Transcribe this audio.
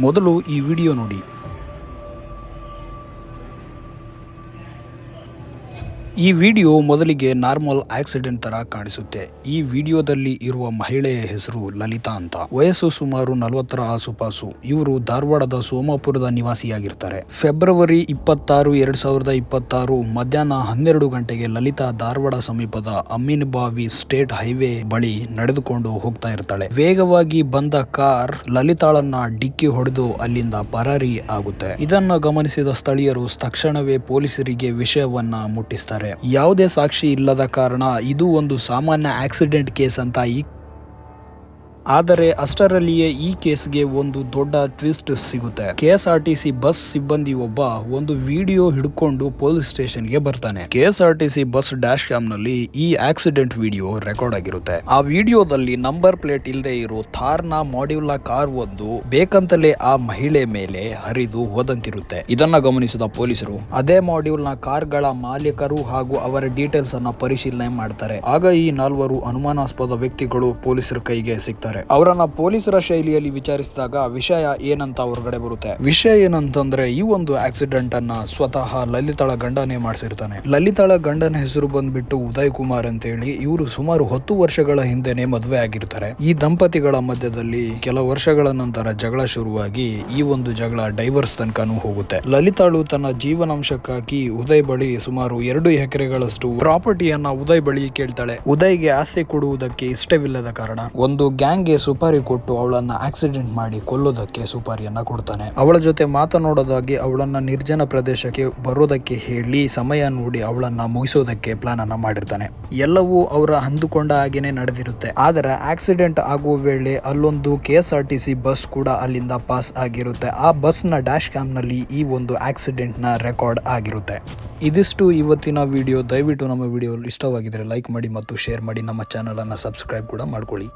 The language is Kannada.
ಮೊದಲು ಈ ವಿಡಿಯೋ ನೋಡಿ. ಈ ವಿಡಿಯೋ ಮೊದಲಿಗೆ ನಾರ್ಮಲ್ ಆಕ್ಸಿಡೆಂಟ್ ತರ ಕಾಣಿಸುತ್ತೆ. ಈ ವಿಡಿಯೋದಲ್ಲಿ ಇರುವ ಮಹಿಳೆಯ ಹೆಸರು ಲಲಿತಾ ಅಂತ. ವಯಸ್ಸು ಸುಮಾರು 40ರ ಆಸುಪಾಸು. ಇವರು ಧಾರವಾಡದ ಸೋಮಾಪುರದ ನಿವಾಸಿಯಾಗಿರ್ತಾರೆ. ಫೆಬ್ರವರಿ 26, 2026 ಮಧ್ಯಾಹ್ನ 12 ಗಂಟೆಗೆ ಲಲಿತಾ ಧಾರವಾಡ ಸಮೀಪದ ಅಮ್ಮಿನಬಾವಿ ಸ್ಟೇಟ್ ಹೈವೇ ಬಳಿ ನಡೆದುಕೊಂಡು ಹೋಗ್ತಾ ಇರ್ತಾಳೆ. ವೇಗವಾಗಿ ಬಂದ ಕಾರ್ ಲಲಿತಾಳನ್ನ ಡಿಕ್ಕಿ ಹೊಡೆದು ಅಲ್ಲಿಂದ ಪರಾರಿ ಆಗುತ್ತೆ. ಇದನ್ನ ಗಮನಿಸಿದ ಸ್ಥಳೀಯರು ತಕ್ಷಣವೇ ಪೊಲೀಸರಿಗೆ ವಿಷಯವನ್ನ ಮುಟ್ಟಿಸ್ತಾರೆ. ಯಾವುದೇ ಸಾಕ್ಷಿ ಇಲ್ಲದ ಕಾರಣ ಇದು ಒಂದು ಸಾಮಾನ್ಯ ಆಕ್ಸಿಡೆಂಟ್ ಕೇಸ್ ಅಂತ. ಆದರೆ ಅಷ್ಟರಲ್ಲಿಯೇ ಈ ಕೇಸ್ಗೆ ಒಂದು ದೊಡ್ಡ ಟ್ವಿಸ್ಟ್ ಸಿಗುತ್ತೆ. ಕೆಎಸ್ಆರ್ಟಿಸಿ ಬಸ್ ಸಿಬ್ಬಂದಿ ಒಬ್ಬ ಒಂದು ವಿಡಿಯೋ ಹಿಡ್ಕೊಂಡು ಪೊಲೀಸ್ ಸ್ಟೇಷನ್ಗೆ ಬರ್ತಾನೆ. ಕೆಎಸ್ಆರ್ಟಿಸಿ ಬಸ್ ಡ್ಯಾಶ್ ಕ್ಯಾಮ್ ನಲ್ಲಿ ಈ ಆಕ್ಸಿಡೆಂಟ್ ವಿಡಿಯೋ ರೆಕಾರ್ಡ್ ಆಗಿರುತ್ತೆ. ಆ ವಿಡಿಯೋದಲ್ಲಿ ನಂಬರ್ ಪ್ಲೇಟ್ ಇಲ್ಲದೆ ಇರೋ ಥಾರ್ನ ಮಾಡ್ಯೂಲ್ನ ಕಾರ್ ಒಂದು ಬೇಕಂತಲೇ ಆ ಮಹಿಳೆ ಮೇಲೆ ಹರಿದು ಹೋದಂತಿರುತ್ತೆ. ಇದನ್ನ ಗಮನಿಸಿದ ಪೊಲೀಸರು ಅದೇ ಮಾಡ್ಯೂಲ್ನ ಕಾರ್ಗಳ ಮಾಲೀಕರು ಹಾಗೂ ಅವರ ಡೀಟೇಲ್ಸ್ ಅನ್ನ ಪರಿಶೀಲನೆ ಮಾಡ್ತಾರೆ. ಆಗ ಈ 4 ಅನುಮಾನಾಸ್ಪದ ವ್ಯಕ್ತಿಗಳು ಪೊಲೀಸರ ಕೈಗೆ ಸಿಗ್ತಾರೆ. ಅವರನ್ನ ಪೊಲೀಸರ ಶೈಲಿಯಲ್ಲಿ ವಿಚಾರಿಸಿದಾಗ ವಿಷಯ ಏನಂತ ಹೊರಗಡೆ ಬರುತ್ತೆ. ವಿಷಯ ಏನಂತಂದ್ರೆ ಈ ಒಂದು ಆಕ್ಸಿಡೆಂಟ್ ಅನ್ನ ಸ್ವತಃ ಲಲಿತಾಳ ಗಂಡನೇ ಮಾಡಿಸಿರ್ತಾನೆ. ಲಲಿತಾಳ ಗಂಡನ ಹೆಸರು ಬಂದ್ಬಿಟ್ಟು ಉದಯ್ ಕುಮಾರ್ ಅಂತ ಹೇಳಿ. ಇವರು ಸುಮಾರು 10 ವರ್ಷಗಳ ಹಿಂದೆನೆ ಮದುವೆ ಆಗಿರ್ತಾರೆ. ಈ ದಂಪತಿಗಳ ಮಧ್ಯದಲ್ಲಿ ಕೆಲ ವರ್ಷಗಳ ನಂತರ ಜಗಳ ಶುರುವಾಗಿ ಈ ಒಂದು ಜಗಳ ಡೈವರ್ಸ್ ತನಕನೂ ಹೋಗುತ್ತೆ. ಲಲಿತಾಳು ತನ್ನ ಜೀವನಾಂಶಕ್ಕಾಗಿ ಉದಯ್ ಬಳಿ ಸುಮಾರು 2 ಎಕರೆಗಳಷ್ಟು ಪ್ರಾಪರ್ಟಿಯನ್ನ ಉದಯ್ ಬಳಿ ಕೇಳ್ತಾಳೆ. ಉದಯ್ಗೆ ಆಸ್ತಿ ಕೊಡುವುದಕ್ಕೆ ಇಷ್ಟವಿಲ್ಲದ ಕಾರಣ ಒಂದು ಗ್ಯಾಂಗ್ ಸುಪಾರಿ ಕೊಟ್ಟು ಅವಳನ್ನ ಆಕ್ಸಿಡೆಂಟ್ ಮಾಡಿ ಕೊಲ್ಲೋದಕ್ಕೆ ಸುಪಾರಿಯನ್ನ ಕೊಡ್ತಾನೆ. ಅವಳ ಜೊತೆ ಮಾತನಾಡೋದಾಗಿ ಅವಳನ್ನ ನಿರ್ಜನ ಪ್ರದೇಶಕ್ಕೆ ಬರೋದಕ್ಕೆ ಹೇಳಿ ಸಮಯ ನೋಡಿ ಅವಳನ್ನ ಮುಗಿಸೋದಕ್ಕೆ ಪ್ಲಾನ್ ಅನ್ನ ಮಾಡಿರ್ತಾನೆ. ಎಲ್ಲವೂ ಅವರ ಅಂದುಕೊಂಡ ಹಾಗೇನೆ ನಡೆದಿರುತ್ತೆ. ಆದರೆ ಆಕ್ಸಿಡೆಂಟ್ ಆಗುವ ವೇಳೆ ಅಲ್ಲೊಂದು ಕೆಎಸ್ಆರ್ಟಿಸಿ ಬಸ್ ಕೂಡ ಅಲ್ಲಿಂದ ಪಾಸ್ ಆಗಿರುತ್ತೆ. ಆ ಬಸ್ ನ ಡ್ಯಾಶ್ ಕ್ಯಾಮ್ ನಲ್ಲಿ ಈ ಒಂದು ಆಕ್ಸಿಡೆಂಟ್ ನ ರೆಕಾರ್ಡ್ ಆಗಿರುತ್ತೆ. ಇದಿಷ್ಟು ಇವತ್ತಿನ ವಿಡಿಯೋ. ದಯವಿಟ್ಟು ನಮ್ಮ ವಿಡಿಯೋ ಇಷ್ಟವಾಗಿದ್ರೆ ಲೈಕ್ ಮಾಡಿ ಮತ್ತು ಶೇರ್ ಮಾಡಿ. ನಮ್ಮ ಚಾನಲ್ ಅನ್ನ ಸಬ್ಸ್ಕ್ರೈಬ್ ಕೂಡ ಮಾಡ್ಕೊಳ್ಳಿ.